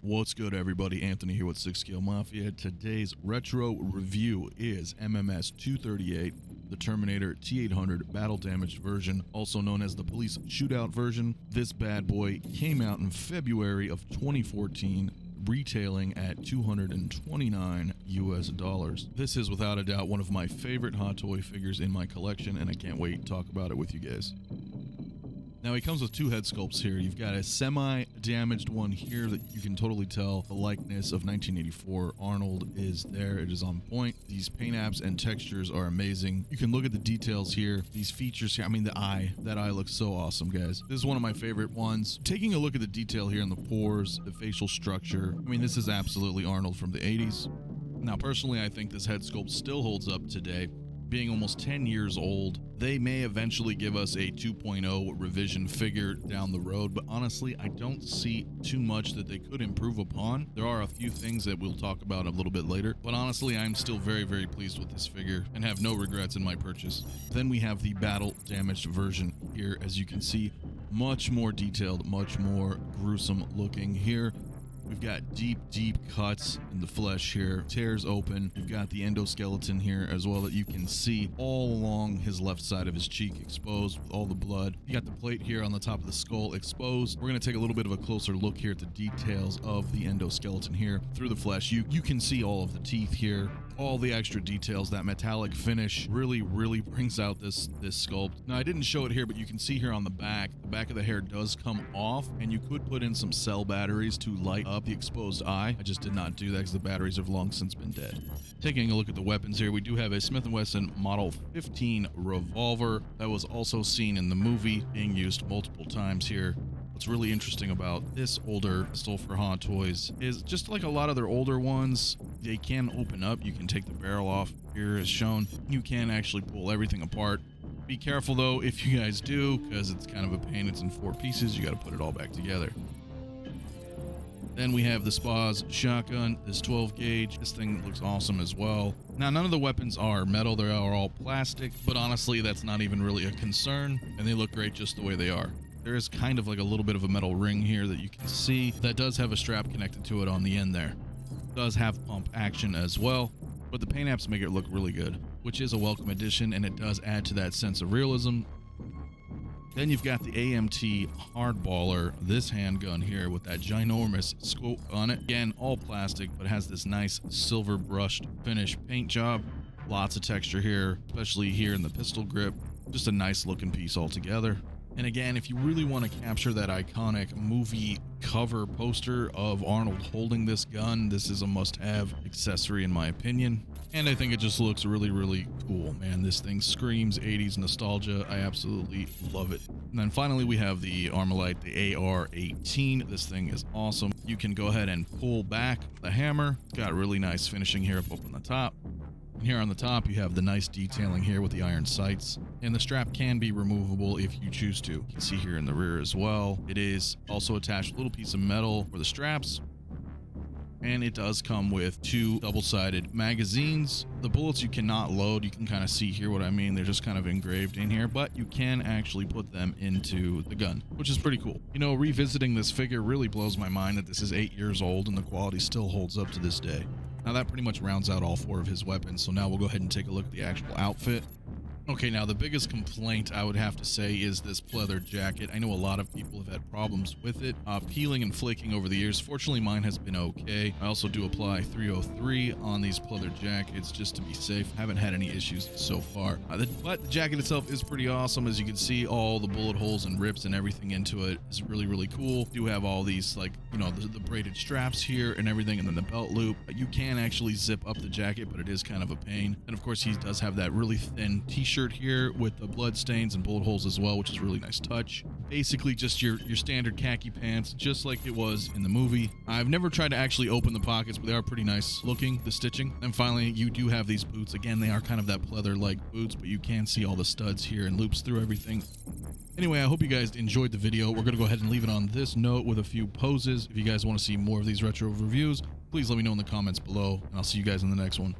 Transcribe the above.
What's good, everybody? Anthony here with 6skill-Mafia. Today's retro review is MMS238, the Terminator T-800 battle damaged version, also known as the police shootout version. This bad boy came out in February of 2014, retailing at $229 US. This is without a doubt one of my favorite Hot Toy figures in my collection, and I can't wait to talk about it with you guys. Now, he comes with two head sculpts here. You've got a semi-damaged one here that you can totally tell the likeness of 1984 Arnold is there. It is on point. These paint apps and textures are amazing. You can look at the details here. These features here, I mean, the eye. That eye looks so awesome, guys. This is one of my favorite ones. Taking a look at the detail here in the pores, the facial structure, I mean, this is absolutely Arnold from the 80s. Now, personally, I think this head sculpt still holds up today. Being almost 10 years old, they may eventually give us a 2.0 revision figure down the road, but honestly, I don't see too much that they could improve upon. There are a few things that we'll talk about a little bit later, but honestly, I'm still very, very pleased with this figure and have no regrets in my purchase. Then we have the battle damaged version here. As you can see, much more detailed, much more gruesome looking here. We've got deep cuts in the flesh here, tears open. We've got the endoskeleton here as well that you can see all along his left side of his cheek exposed with all the blood. You got the plate here on the top of the skull exposed. We're going to take a little bit of a closer look here at the details of the endoskeleton here through the flesh. You can see all of the teeth here, all the extra details. That metallic finish really brings out this sculpt. Now, I didn't show it here, but you can see here on the back of the hair does come off, and you could put in some cell batteries to light up the exposed eye. I just did not do that because the batteries have long since been dead. Taking a look at the weapons here, we do have a Smith & Wesson Model 15 revolver that was also seen in the movie, being used multiple times here. What's really interesting about this older pistol for Hot Toys is just like a lot of their older ones, they can open up. You can take the barrel off here as shown. You can actually pull everything apart. Be careful though if you guys do, because it's kind of a pain. It's in 4 pieces. You got to put it all back together. Then we have the SPAS shotgun, this 12 gauge. This thing looks awesome as well. Now, none of the weapons are metal. They are all plastic, but honestly, that's not even really a concern, and they look great just the way they are. There is kind of like a little bit of a metal ring here that you can see that does have a strap connected to it on the end there. It does have pump action as well, but the paint apps make it look really good, which is a welcome addition, and it does add to that sense of realism. Then you've got the AMT Hardballer, this handgun here with that ginormous scope on it. Again, all plastic, but has this nice silver brushed finish paint job. Lots of texture here, especially here in the pistol grip. Just a nice looking piece altogether. And again, if you really want to capture that iconic movie cover poster of Arnold holding this gun, this is a must-have accessory in my opinion. And I think it just looks really cool, man. This thing screams 80s nostalgia. I absolutely love it. And then finally, we have the Armalite, the AR-18. This thing is awesome. You can go ahead and pull back the hammer. It's got really nice finishing here up on the top. And here on the top, you have the nice detailing here with the iron sights. And the strap can be removable if you choose to. You can see here in the rear as well. It is also attached with a little piece of metal for the straps. And it does come with 2 double-sided magazines. The bullets you cannot load. You can kind of see here what I mean. They're just kind of engraved in here, but you can actually put them into the gun, which is pretty cool. You know, revisiting this figure really blows my mind that this is 8 years old and the quality still holds up to this day. Now, that pretty much rounds out all 4 of his weapons, so now we'll go ahead and take a look at the actual outfit. Okay, now the biggest complaint I would have to say is this pleather jacket. I know a lot of people have had problems with it, peeling and flaking over the years. Fortunately, mine has been okay. I also do apply 303 on these pleather jackets just to be safe. Haven't had any issues so far. But the jacket itself is pretty awesome. As you can see, all the bullet holes and rips and everything into it is really cool. You do have all these, like, you know, the braided straps here and everything, and then the belt loop. You can actually zip up the jacket, but it is kind of a pain. And of course, he does have that really thin t-shirt here with the blood stains and bullet holes as well, which is a really nice touch. Basically just your standard khaki pants, just like it was in the movie. I've never tried to actually open the pockets, but they are pretty nice looking, the stitching. And finally, you do have these boots. Again, they are kind of that pleather-like boots, but you can see all the studs here and loops through everything. Anyway, I hope you guys enjoyed the video. We're going to go ahead and leave it on this note with a few poses. If you guys want to see more of these retro reviews, please let me know in the comments below, and I'll see you guys in the next one.